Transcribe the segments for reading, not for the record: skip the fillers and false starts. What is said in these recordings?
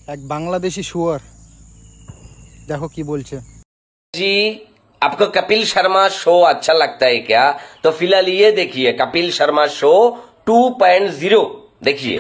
এক বাংলাদেশি শুয়ার দেখো কি বলছে। जी आपको कपिल शर्मा शो अच्छा लगता है क्या? तो फिलहाल ये देखिए कपिल शर्मा शो 2.0 देखिए।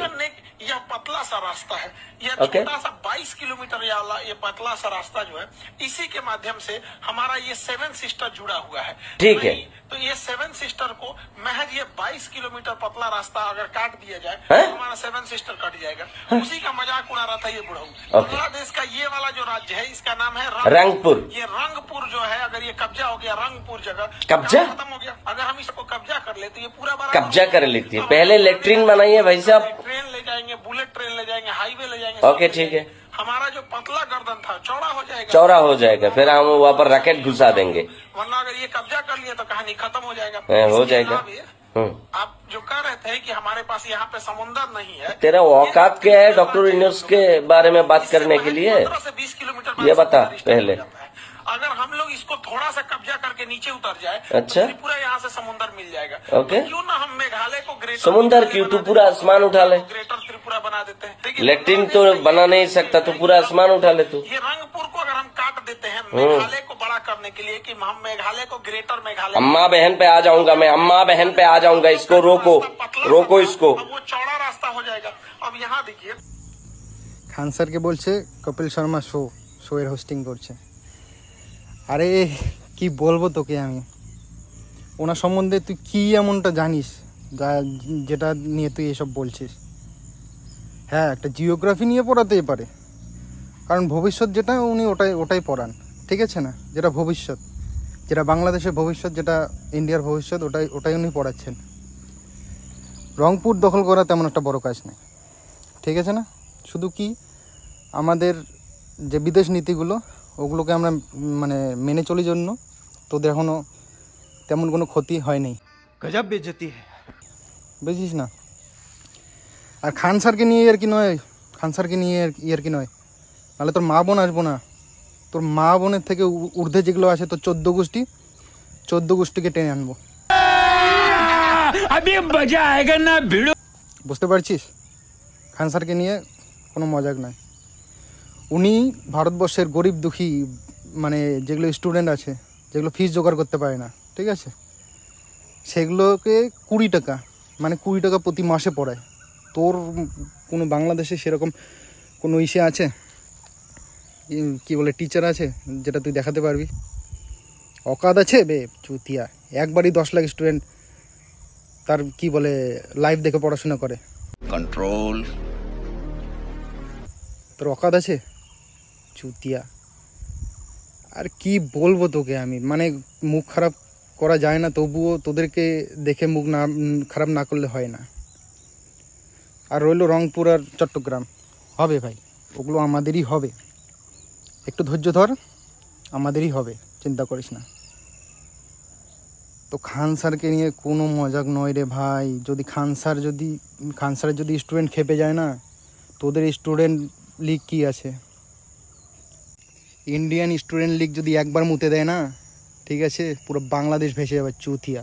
यह पतला सा रास्ता है, यह छोटा सा 22 किलोमीटर वाला ये पतला सा रास्ता जो है, इसी के माध्यम से हमारा ये 7 सिस्टर जुड़ा हुआ है। ठीक है, तो ये 7 सिस्टर को महज ये 22 किलोमीटर पतला रास्ता अगर काट दिया जाए तो हमारा 7 सिस्टर कट जाएगा। उसी का मजाक उड़ा रहा था ये बुढ़ऊ। बांग्लादेश का ये वाला जो राज्य है इसका नाम है रंगपुर। ये रंगपुर जो है, अगर ये कब्जा हो गया रंगपुर जगह कब्जा खत्म हो गया। अगर हम इसको कब्जा कर लेते ये पूरा कब्जा कर लेती है। पहले लेट्रिन बनाइए भाई साहब, ट्रेन ले जाएंगे, बुलेट ट्रेन ले जाएंगे, हाईवे ले जाएंगे। ओके ठीक है, हमारा जो पतला गर्दन था चौड़ा हो जाएगा, चौड़ा हो जाएगा, फिर हम वहाँ पर रॉकेट घुसा देंगे। वरना अगर ये कब्जा कर लिए तो कहानी खत्म हो जाएगा। हो जाएगा। आप जो कह रहे थे कि हमारे पास यहाँ पे समुद्र नहीं है, तेरा औकात क्या है डॉक्टर यूनुस के बारे में बात करने के लिए? 15 से 20 किलोमीटर ये बता पहले। अगर हम लोग इसको थोड़ा सा कब्जा करके नीचे उतर जाए, अच्छा, तो पूरा यहाँ से समुद्र मिल जाएगा। ओके, तो क्यों ना हम मेघालय को ग्रेटर समुद्र क्यों, तू पूरा आसमान उठा ले। ग्रेटर त्रिपुरा बना देते हैं। लेट्रिन तो बना नहीं सकता, तो पूरा आसमान उठा ले तू। ये रंगपुर को अगर हम काट देते हैं मेघालय को बड़ा करने के लिए, कि हम मेघालय को ग्रेटर मेघालय। अम्मा बहन पे आ जाऊंगा मैं, अम्मा बहन पे आ जाऊंगा। इसको रोको, रोको इसको। वो चौड़ा रास्ता हो जाएगा। अब यहाँ देखिए খান স্যারকে বলছে কপিল শর্মা শো এর হোস্টিং করছে। আরে কি বলবো তোকে আমি, ওনার সম্বন্ধে তুই কি এমনটা জানিস যেটা নিয়ে তুই এসব বলছিস? হ্যাঁ, একটা জিওগ্রাফি নিয়ে পড়াতেই পারে, কারণ ভবিষ্যৎ যেটা উনি ওটাই পড়ান, ঠিক আছে না? যেটা ভবিষ্যৎ, যেটা বাংলাদেশের ভবিষ্যৎ, যেটা ইন্ডিয়ার ভবিষ্যৎ, ওটাই উনি পড়াচ্ছেন। রংপুর দখল করা তেমন একটা বড় কাজ নেই, ঠিক আছে না? শুধু কি আমাদের যে বিদেশ নীতিগুলো ওগুলোকে আমরা মানে মেনে চলি জন্য তোদের এখনও তেমন কোনো ক্ষতি হয়নি। গজব বেইজ্জতি বুঝিস না? আর খান স্যারকে নিয়ে আর কি নয়, খান স্যারকে নিয়ে আর কি নয়, নাহলে তোর মা বোন আসবো না। তোর মা বোনের থেকে ঊর্ধ্বে যেগুলো আছে তোর 14 গোষ্ঠীকে টেনে আনবো। বুঝতে পারছিস? খান স্যারকে নিয়ে কোনো মজাক নয়। উনি ভারতবর্ষের গরিব দুঃখী মানে যেগুলো স্টুডেন্ট আছে, যেগুলো ফিস জোগাড় করতে পারে না, ঠিক আছে, সেগুলোকে 20 টাকা মানে 20 টাকা প্রতি মাসে পড়ায়। তোর কোনো বাংলাদেশে সেরকম কোনো ইসে আছে, কি বলে, টিচার আছে যেটা তুই দেখাতে পারবি? অকাদ আছে বে চুতিয়া? একবারই 10 লাখ স্টুডেন্ট তার কি বলে লাইভ দেখে পড়াশোনা করে। কন্ট্রোল। তোর অকাদ আছে চুতিয়া? আর কি বলবো তোকে আমি, মানে মুখ খারাপ করা যায় না, তবুও তোদেরকে দেখে মুখ না খারাপ না করলে হয় না। আর রইল রংপুর আর চট্টগ্রাম, হবে ভাই, ওগুলো আমাদেরই হবে। একটু ধৈর্য ধর, আমাদেরই হবে, চিন্তা করিস না। তো খান স্যারকে নিয়ে কোনো মজাক নয় রে ভাই। যদি খান স্যারের যদি স্টুডেন্ট খেপে যায় না, তোদের স্টুডেন্ট লীগ কি আছে, ইন্ডিয়ান স্টুডেন্ট লীগ যদি একবার মুতে দেয় না, ঠিক আছে, পুরো বাংলাদেশ ভেসে যাবে চুতিয়া,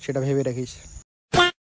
সেটা ভেবে রাখিস।